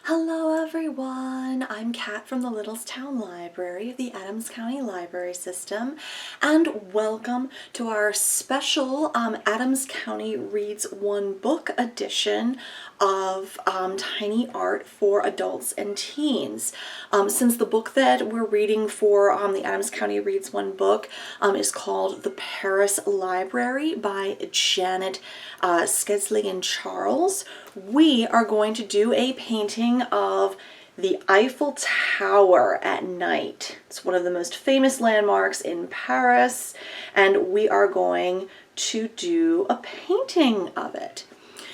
Hello everyone, I'm Kat from the Littlestown Library of the Adams County Library System, and welcome to our special Adams County Reads One Book edition of Tiny Art for Adults and Teens. Since the book that we're reading for the Adams County Reads One Book is called The Paris Library by Janet Skesley and Charles, we are going to do a painting of the Eiffel Tower at night. It's one of the most famous landmarks in Paris, and we are going to do a painting of it.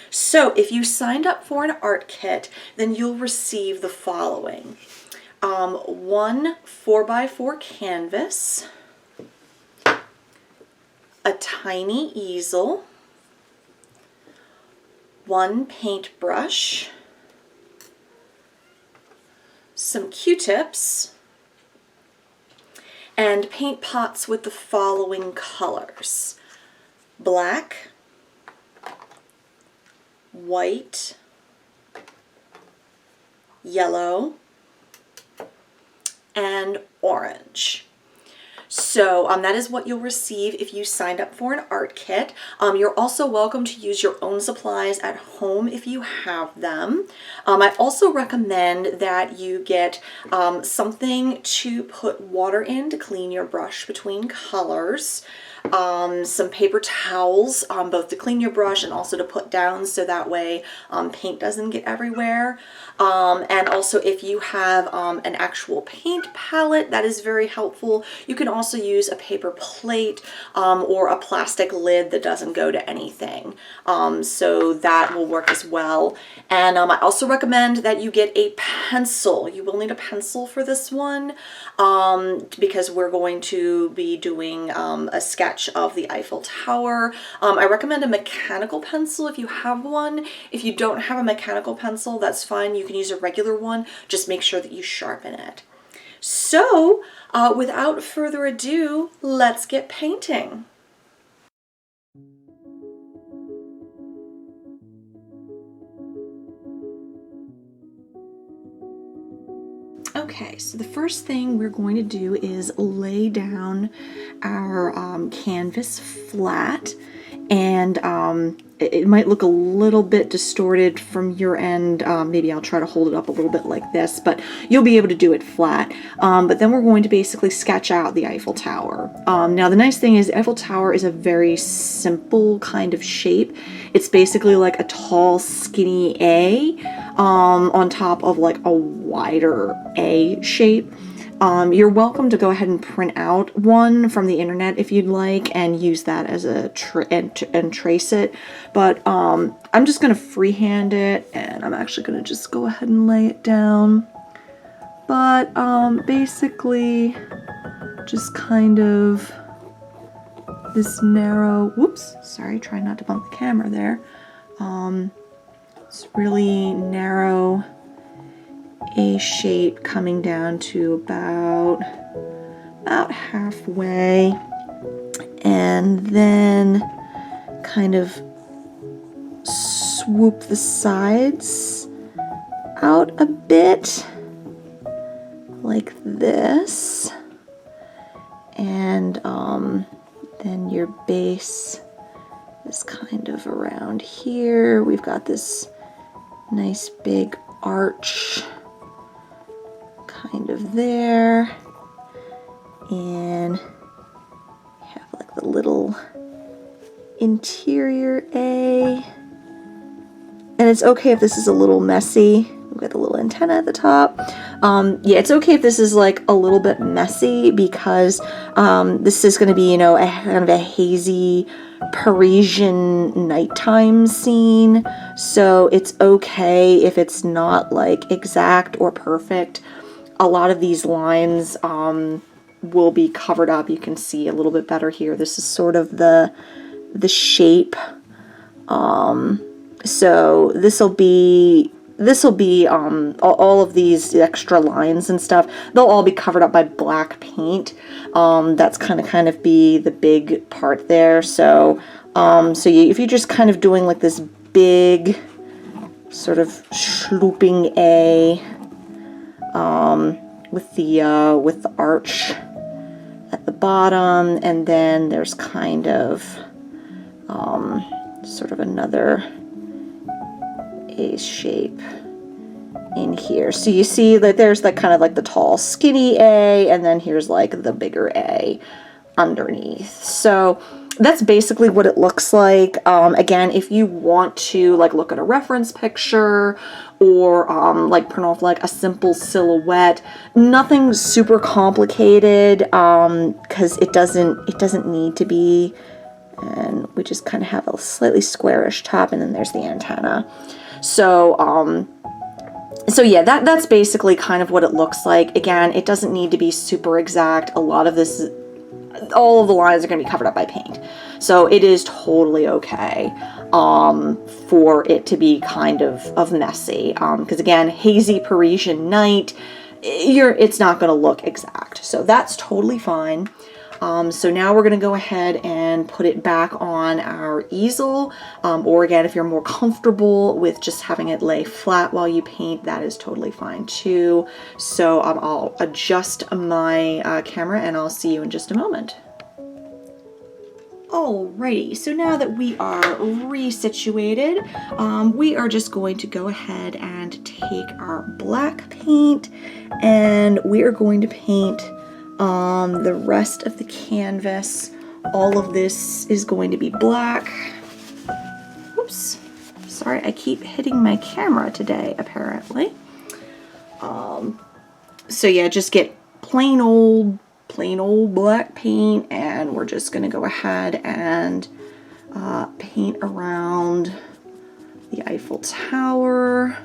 So if you signed up for an art kit, then you'll receive the following. One 4x4 canvas, a tiny easel, one paintbrush, some Q-tips, and paint pots with the following colors: black, white, yellow, and orange. So that is what you'll receive if you signed up for an art kit. You're also welcome to use your own supplies at home if you have them. I also recommend that you get something to put water in to clean your brush between colors. Some paper towels, both to clean your brush and also to put down so that way paint doesn't get everywhere. And also if you have an actual paint palette, that is very helpful. You can also use a paper plate or a plastic lid that doesn't go to anything. So that will work as well. And I also recommend that you get a pencil. You will need a pencil for this one because we're going to be doing a sketch of the Eiffel Tower. I recommend a mechanical pencil if you have one. If you don't have a mechanical pencil, that's fine. You can use a regular one. Just make sure that you sharpen it. So, without further ado, let's get painting. Okay, so the first thing we're going to do is lay down our canvas flat, and it might look a little bit distorted from your end. Maybe I'll try to hold it up a little bit like this, but you'll be able to do it flat. But then we're going to basically sketch out the Eiffel Tower. Now the nice thing is the Eiffel Tower is a very simple kind of shape. It's basically like a tall, skinny A on top of like a wider A shape. You're welcome to go ahead and print out one from the internet if you'd like and use that as a and trace it. But I'm just going to freehand it, and I'm actually going to just go ahead and lay it down. But basically just kind of this narrow, whoops, sorry, try not to bump the camera there. It's really narrow A shape coming down to about halfway, and then kind of swoop the sides out a bit like this, and then your base is kind of around here. We've got this nice big arch kind of there, and have like the little interior A, and it's okay if this is a little messy. We've got the little antenna at the top. Yeah, it's okay if this is like a little bit messy because this is going to be, you know, a kind of a hazy Parisian nighttime scene, so it's okay if it's not like exact or perfect. A lot of these lines will be covered up. You can see a little bit better here. This is sort of the shape. So this will be all of these extra lines and stuff. They'll all be covered up by black paint. That's kind of be the big part there. So if you're just kind of doing like this big sort of slooping A with the arch at the bottom, and then there's kind of sort of another A shape in here. So you see that there's like kind of like the tall skinny A, and then here's like the bigger A underneath. So that's basically what it looks like. Again, if you want to like look at a reference picture or like print off like a simple silhouette, nothing super complicated, because it doesn't need to be. And we just kind of have a slightly squarish top, and then there's the antenna. So so yeah, that's basically kind of what it looks like. Again, it doesn't need to be super exact. A lot of this, all of the lines are going to be covered up by paint. So it is totally okay for it to be kind of messy. Because again, hazy Parisian night, it's not going to look exact. So that's totally fine. So now we're going to go ahead and put it back on our easel, or again, if you're more comfortable with just having it lay flat while you paint, that is totally fine too. So I'll adjust my camera, and I'll see you in just a moment. Alrighty, so now that we are resituated, we are just going to go ahead and take our black paint, and we are going to paint the rest of the canvas. All of this is going to be black. Oops, sorry, I keep hitting my camera today, apparently. So yeah, just get plain old black paint, and we're just gonna go ahead and paint around the Eiffel Tower,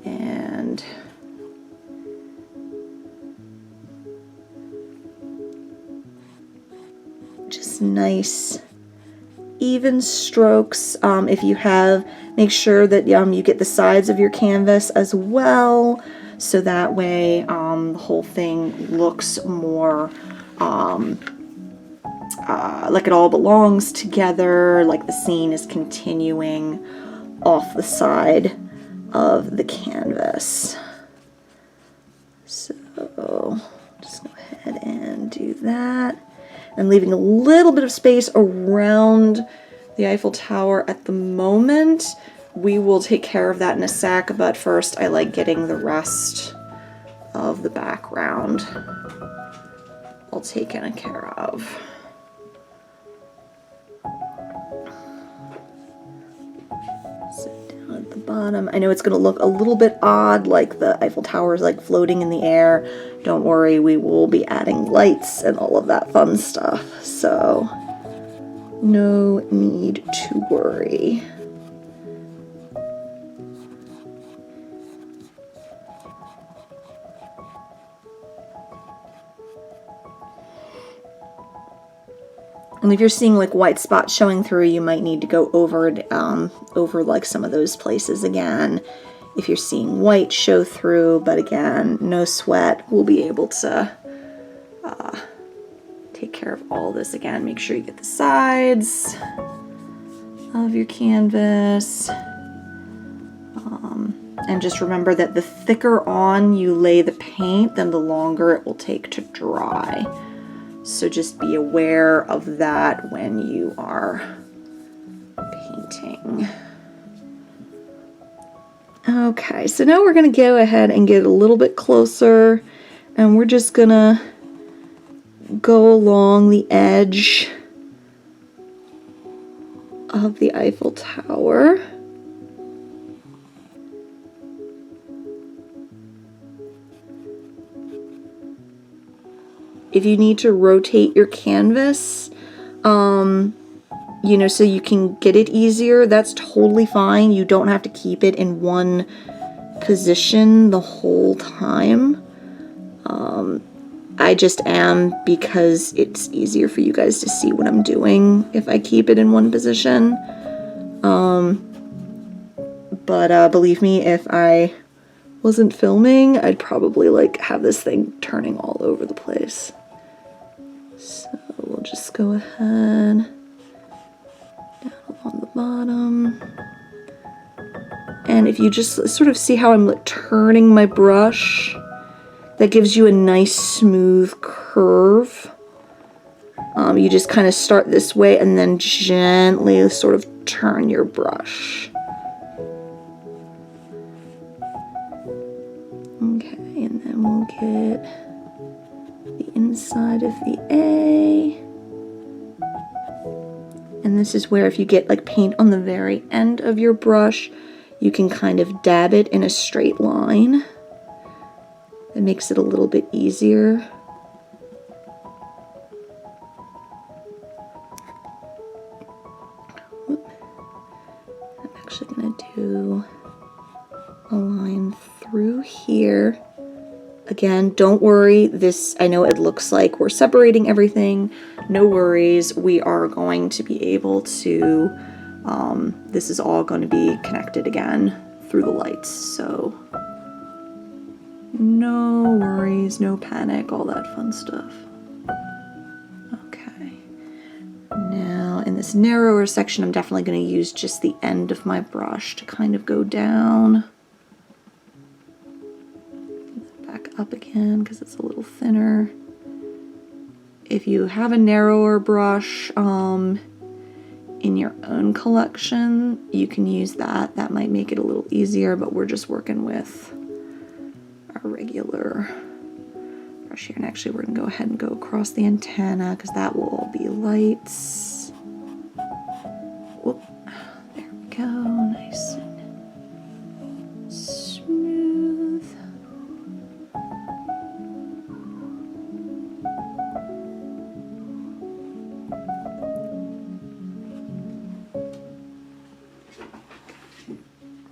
and just nice even strokes. If you have, make sure that you get the sides of your canvas as well, so that way the whole thing looks more like it all belongs together, like the scene is continuing off the side of the canvas. So just go ahead and do that. I'm leaving a little bit of space around the Eiffel Tower at the moment. We will take care of that in a sec, but first I like getting the rest of the background all taken care of. So down at the bottom, I know it's going to look a little bit odd, like the Eiffel Tower is like floating in the air. Don't worry, we will be adding lights and all of that fun stuff, so no need to worry. And if you're seeing like white spots showing through, you might need to go over like some of those places again. If you're seeing white show through, but again, no sweat, we'll be able to take care of all this again. Make sure you get the sides of your canvas. And just remember that the thicker on you lay the paint, then the longer it will take to dry. So just be aware of that when you are painting. Okay, so now we're going to go ahead and get a little bit closer, and we're just going to go along the edge of the Eiffel Tower. If you need to rotate your canvas, you know, so you can get it easier, that's totally fine. You don't have to keep it in one position the whole time. I just am, because it's easier for you guys to see what I'm doing if I keep it in one position. But believe me, if I wasn't filming, I'd probably like have this thing turning all over the place. So we'll just go ahead down along the bottom. And if you just sort of see how I'm turning my brush, that gives you a nice smooth curve. You just kind of start this way and then gently sort of turn your brush. Okay, and then we'll get the inside of the A. And this is where if you get like paint on the very end of your brush, you can kind of dab it in a straight line. It makes it a little bit easier. I'm actually going to do a line through here. Again, don't worry, this, I know it looks like we're separating everything. No worries, we are going to be able to, this is all going to be connected again through the lights, so no worries, no panic, all that fun stuff. Okay, now in this narrower section, I'm definitely going to use just the end of my brush to kind of go down. Back up again because it's a little thinner. If you have a narrower brush in your own collection, you can use that. That might make it a little easier, but we're just working with our regular brush here. And actually, we're going to go ahead and go across the antenna because that will all be lights. Whoop. There we go. Nice and smooth.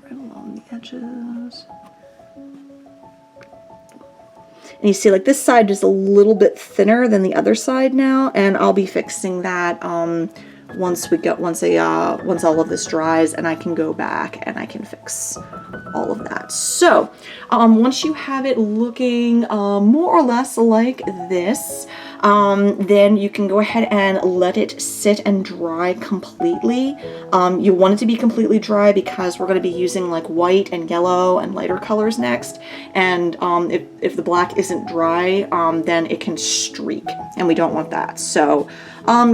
Right along the edges. And you see, like, this side is a little bit thinner than the other side now, and I'll be fixing that once all of this dries, and I can go back and I can fix all of that. So once you have it looking more or less like this, then you can go ahead and let it sit and dry completely. You want it to be completely dry because we're going to be using like white and yellow and lighter colors next, and if the black isn't dry, then it can streak, and we don't want that. So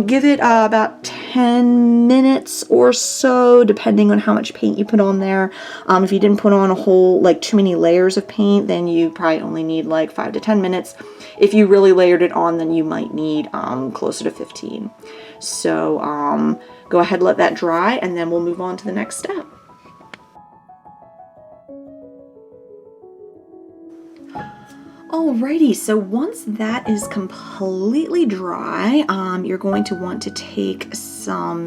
give it about 10 minutes or so, depending on how much paint you put on there. If you didn't put on a whole, like, too many layers of paint, then you probably only need like 5 to 10 minutes. If you really layered it on, then you might need closer to 15. So go ahead, let that dry, and then we'll move on to the next step. Alrighty, so once that is completely dry, you're going to want to take some,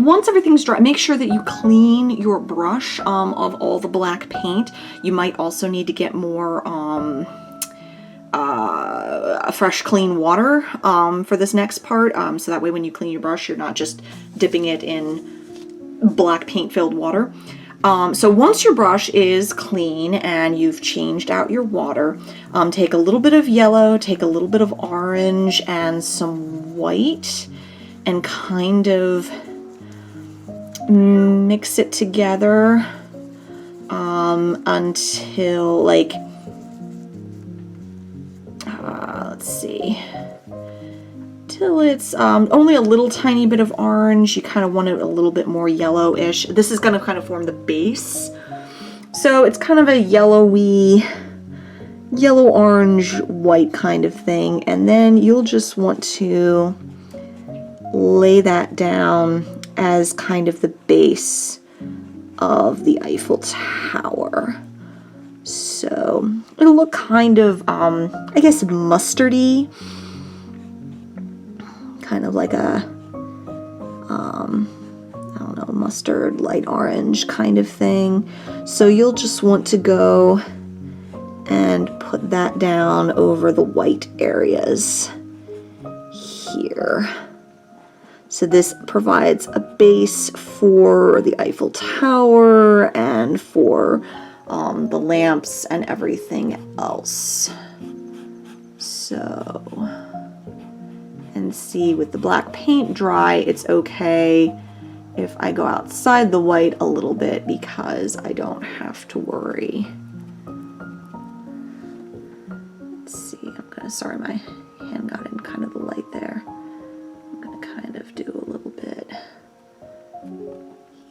once everything's dry, make sure that you clean your brush of all the black paint. You might also need to get more fresh, clean water for this next part, so that way when you clean your brush, you're not just dipping it in black paint-filled water. So once your brush is clean and you've changed out your water, take a little bit of yellow, take a little bit of orange and some white, and kind of mix it together until, like, let's see, till it's only a little tiny bit of orange. You kind of want it a little bit more yellowish. This is going to kind of form the base. So it's kind of a yellowy, yellow, orange, white kind of thing. And then you'll just want to lay that down as kind of the base of the Eiffel Tower. So it'll look kind of, I guess, mustardy. Kind of like a, I don't know, mustard, light orange kind of thing. So you'll just want to go and put that down over the white areas here. So this provides a base for the Eiffel Tower and for the lamps and everything else. So, and see, with the black paint dry, it's okay if I go outside the white a little bit because I don't have to worry. Let's see, I'm gonna, sorry, my hand got in kind of the light there. I'm gonna kind of do a little bit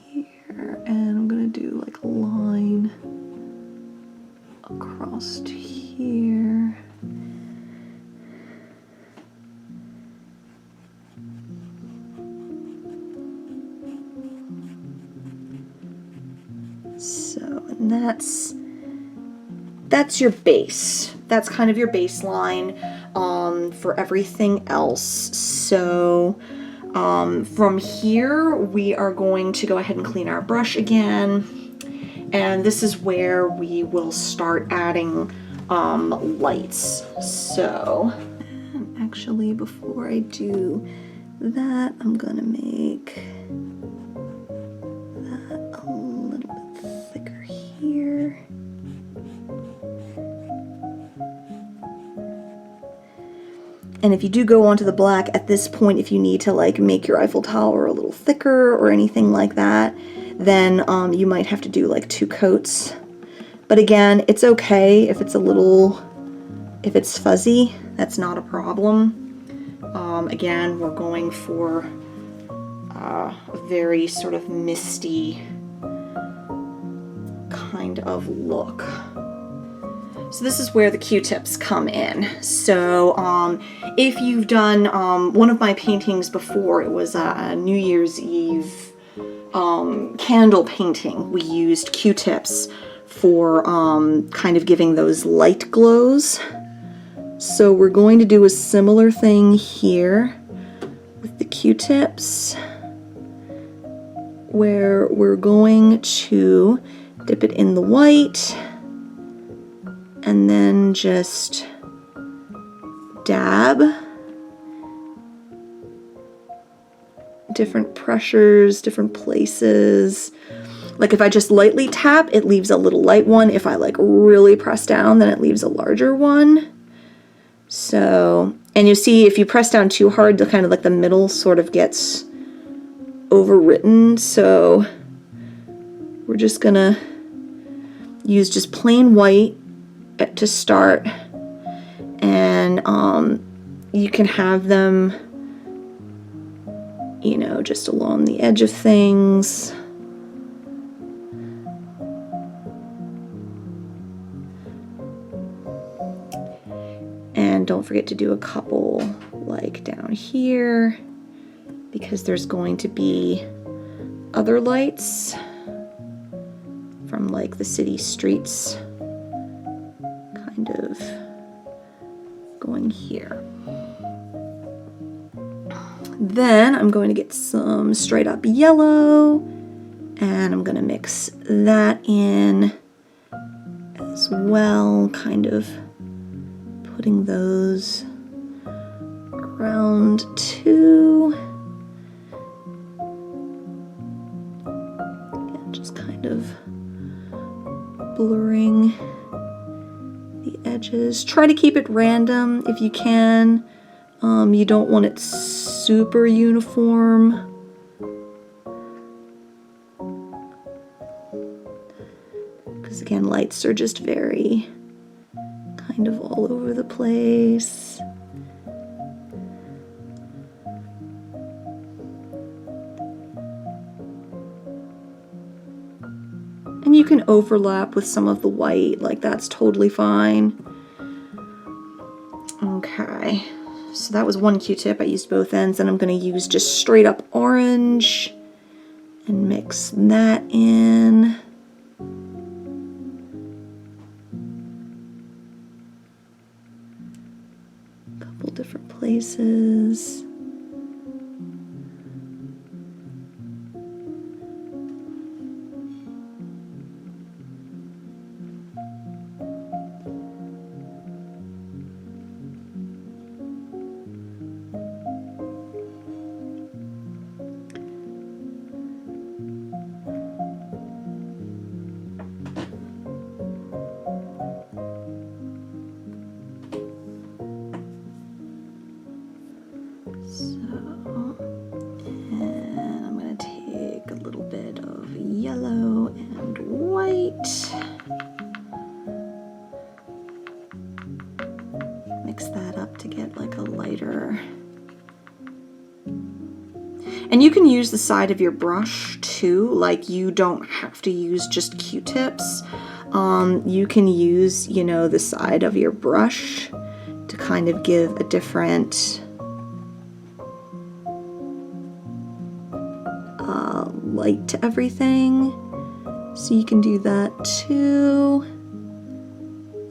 here, and I'm gonna do like a line across to here. So, and that's your base. That's kind of your baseline for everything else. So from here, we are going to go ahead and clean our brush again. And this is where we will start adding lights. So actually, before I do that, I'm gonna make that a little bit thicker here. And if you do go onto the black at this point, if you need to like make your Eiffel Tower a little thicker or anything like that, then you might have to do like 2 coats. But again, it's okay if it's a little, if it's fuzzy, that's not a problem. Again, we're going for a very sort of misty kind of look. So this is where the Q-tips come in. So if you've done one of my paintings before, it was a New Year's Eve candle painting. We used Q-tips for kind of giving those light glows. So we're going to do a similar thing here with the Q-tips, where we're going to dip it in the white and then just dab. Different pressures, different places. Like if I just lightly tap, it leaves a little light one. If I like really press down, then it leaves a larger one. So, and you see if you press down too hard, the kind of like the middle sort of gets overwritten. So we're just gonna use just plain white to start, and you can have them, you know, just along the edge of things. And don't forget to do a couple like down here, because there's going to be other lights from like the city streets kind of going here. Then I'm going to get some straight up yellow, and I'm going to mix that in as well, kind of putting those around too. And just kind of blurring the edges. Try to keep it random if you can. You don't want it super uniform. Because again, lights are just very kind of all over the place. And you can overlap with some of the white, like that's totally fine. Okay, so that was one Q-tip. I used both ends, and I'm going to use just straight up orange and mix that in. A couple different places. And you can use the side of your brush too, like you don't have to use just Q-tips. You can use, you know, the side of your brush to kind of give a different light to everything. So you can do that too.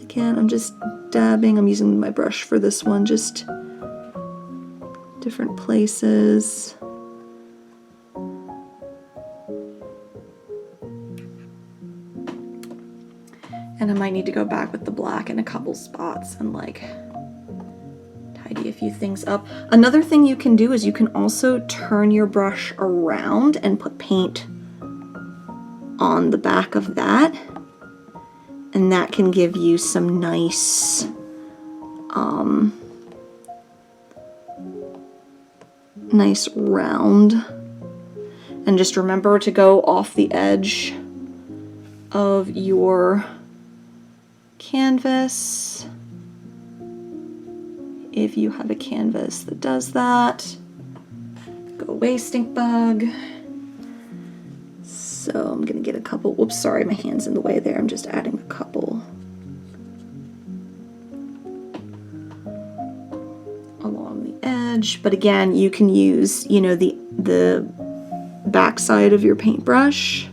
Again, I'm just dabbing. I'm using my brush for this one, just different places. And I might need to go back with the black in a couple spots and like tidy a few things up. Another thing you can do is you can also turn your brush around and put paint on the back of that. And that can give you some nice nice round. And just remember to go off the edge of your canvas if you have a canvas that does that. Go away, stink bug. So I'm gonna get a couple, whoops, sorry, my hand's in the way there. I'm just adding a couple along the edge. But again, you can use, you know, the back side of your paintbrush.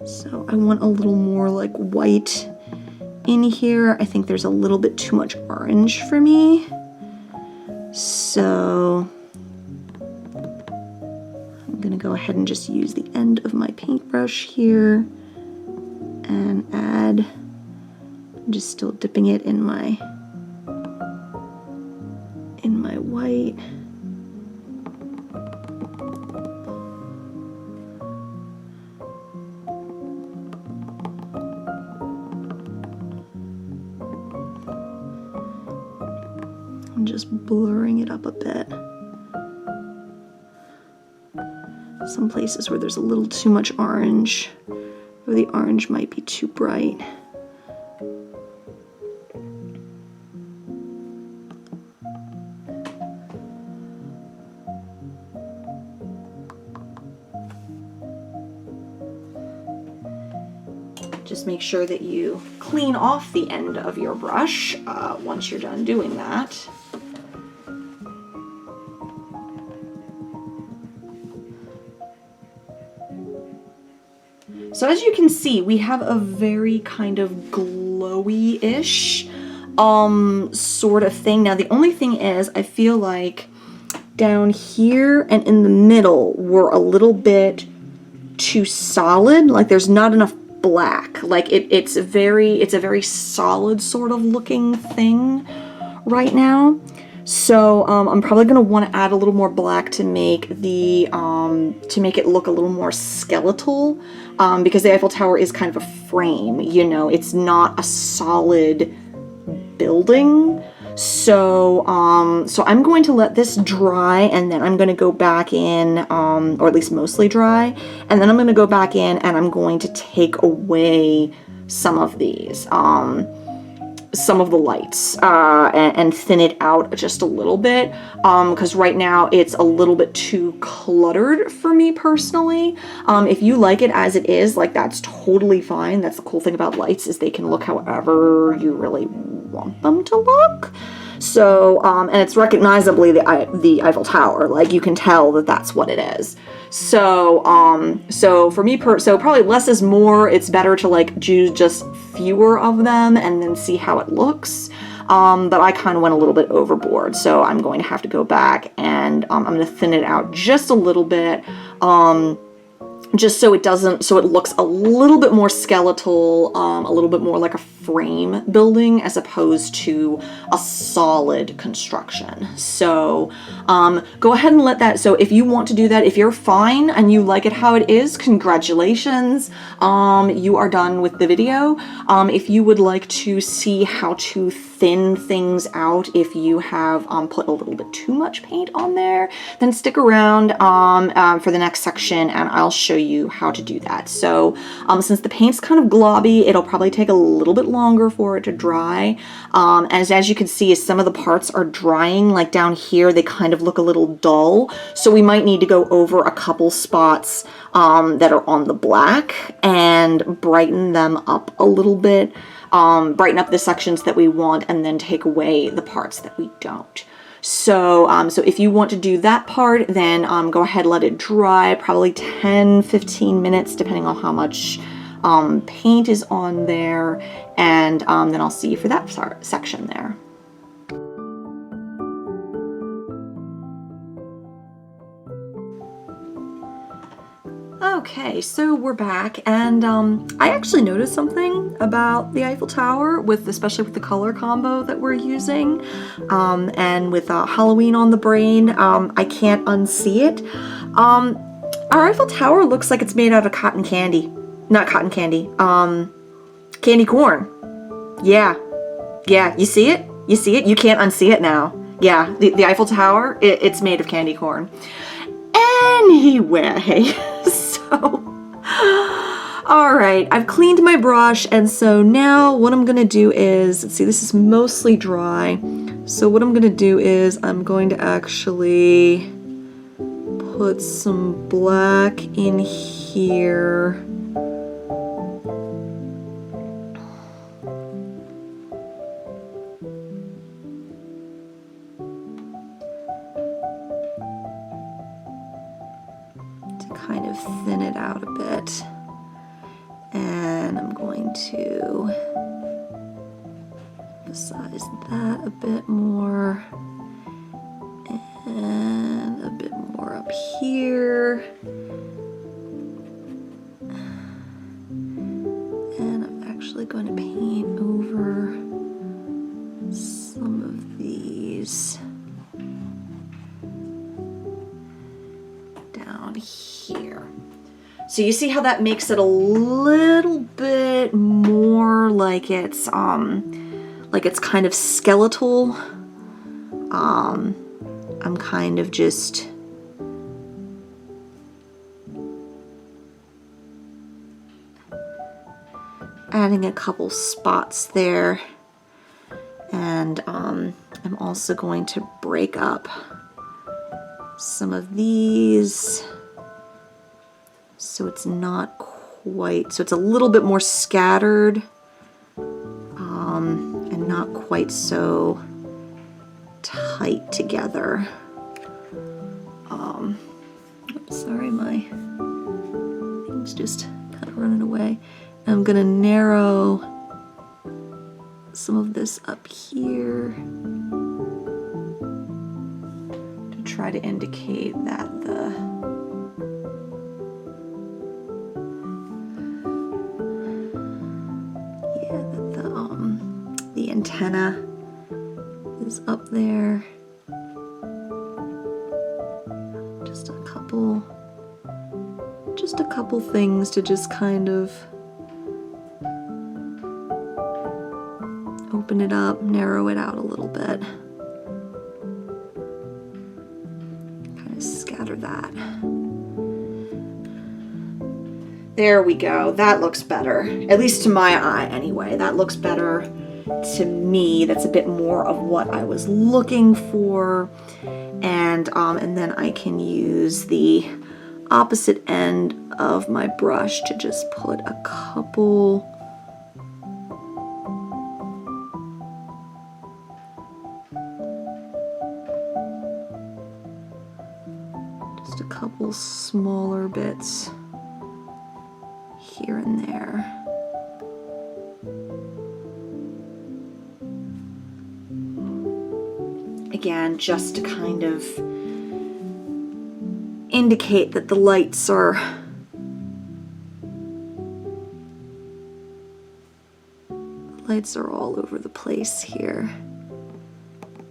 So I want a little more like white in here. I think there's a little bit too much orange for me. So I'm gonna go ahead and just use the end of my paintbrush here and add, I'm just still dipping it in my white. I'm just blurring it up a bit. Some places where there's a little too much orange, or the orange might be too bright. Just make sure that you clean off the end of your brush once you're done doing that. So as you can see, we have a very kind of glowy-ish sort of thing. Now the only thing is, I feel like down here and in the middle were a little bit too solid. Like there's not enough black. Like it's a very solid sort of looking thing right now. So I'm probably gonna want to add a little more black to make the to make it look a little more skeletal, because the Eiffel Tower is kind of a frame, you know, it's not a solid building. So so I'm going to let this dry, and then I'm going to go back in, or at least mostly dry, and then I'm going to go back in and I'm going to take away some of these, some of the lights, and thin it out just a little bit, because right now it's a little bit too cluttered for me personally. If you like it as it is, like that's totally fine. That's the cool thing about lights, is they can look however you really want them to look. So and it's recognizably the Eiffel Tower, like you can tell that that's what it is. So so for me, so probably less is more. It's better to like do just fewer of them and then see how it looks. But I kind of went a little bit overboard, so I'm going to have to go back and I'm going to thin it out just a little bit, just so it doesn't, so it looks a little bit more skeletal, a little bit more like a frame building as opposed to a solid construction. So go ahead and let that, so if you want to do that, if you're fine and you like it how it is, congratulations, you are done with the video. If you would like to see how to thin things out if you have put a little bit too much paint on there, then stick around for the next section and I'll show you how to do that. So since the paint's kind of globby, it'll probably take a little bit longer for it to dry. As you can see, as some of the parts are drying, like down here, they kind of look a little dull. So we might need to go over a couple spots that are on the black and brighten them up a little bit. Brighten up the sections that we want and then take away the parts that we don't. So, so if you want to do that part, then go ahead, let it dry, probably 10-15 minutes, depending on how much paint is on there, and then I'll see you for that section there. Okay, so we're back, and I actually noticed something about the Eiffel Tower, especially with the color combo that we're using, and with Halloween on the brain. I can't unsee it. Our Eiffel Tower looks like it's made out of cotton candy. Not cotton candy, candy corn. Yeah, you see it? You see it? You can't unsee it now. Yeah, the Eiffel Tower, it's made of candy corn. Anyway, all right, I've cleaned my brush, and so now what I'm gonna do is, let's see, this is mostly dry. So what I'm gonna do is I'm going to actually put some black in here. Kind of thin it out a bit, and I'm going to emphasize that a bit more and a bit more up here, and I'm actually going to paint over some of these down here. So you see how that makes it a little bit more like it's kind of skeletal. I'm kind of just adding a couple spots there, and I'm also going to break up some of these so it's not quite, so it's a little bit more scattered, and not quite so tight together. Oops, sorry, my thing's just kind of running away. I'm gonna narrow some of this up here to try to indicate that the antenna is up there. Just a couple things to just kind of open it up, narrow it out a little bit. Kind of scatter that. There we go. That looks better. At least to my eye anyway. That looks better to me. That's a bit more of what I was looking for. And then I can use the opposite end of my brush to just put a couple smaller bits here and there. Again, just to kind of indicate that the lights are all over the place here,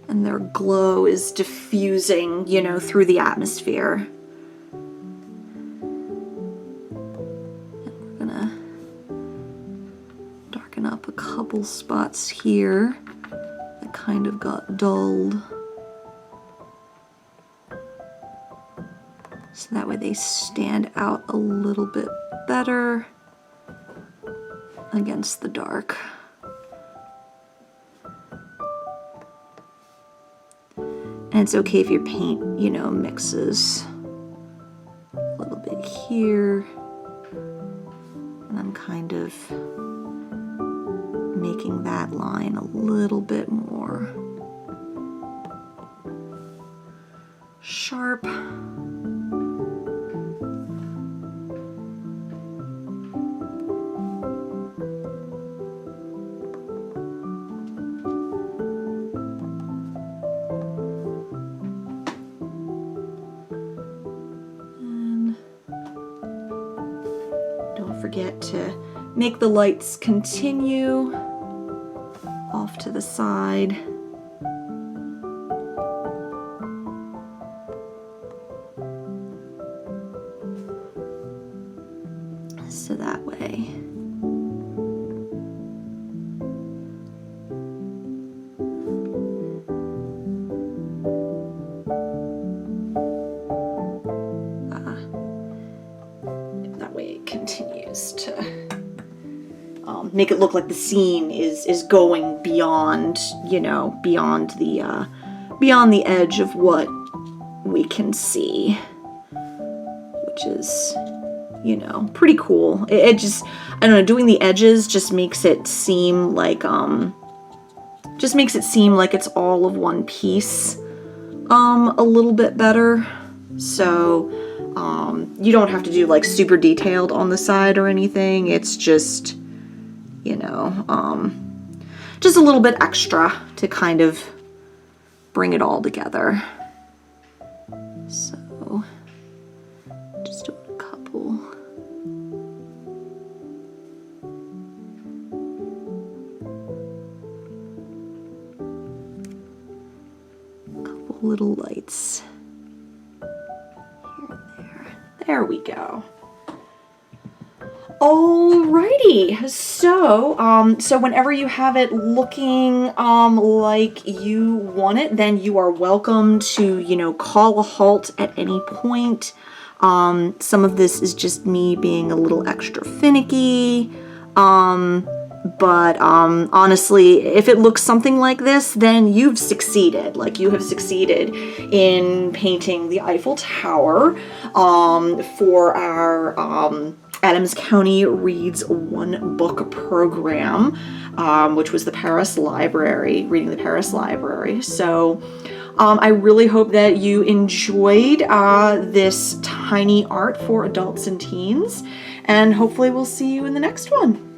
and their glow is diffusing, you know, through the atmosphere. And we're gonna darken up a couple spots here that kind of got dulled. So So that way they stand out a little bit better against the dark. And it's okay if your paint, you know, mixes a little bit here. And I'm kind of making that line a little bit more sharp. Forget to make the lights continue off to the side. So that way it continues to make it look like the scene is going beyond, you know, beyond the edge of what we can see, which is, you know, pretty cool. It just, I don't know, doing the edges just makes it seem like it's all of one piece a little bit better. So you don't have to do like super detailed on the side or anything. It's just, you know, just a little bit extra to kind of bring it all together. So just doing a couple. Little lights here and there. There we go. Alrighty, so whenever you have it looking like you want it, then you are welcome to, you know, call a halt at any point. Some of this is just me being a little extra finicky. But honestly, if it looks something like this, then you've succeeded. Like, you have succeeded in painting the Eiffel Tower for our Adams County Reads One Book program, which was the Paris Library, reading the Paris Library. So I really hope that you enjoyed this tiny art for adults and teens, and hopefully we'll see you in the next one.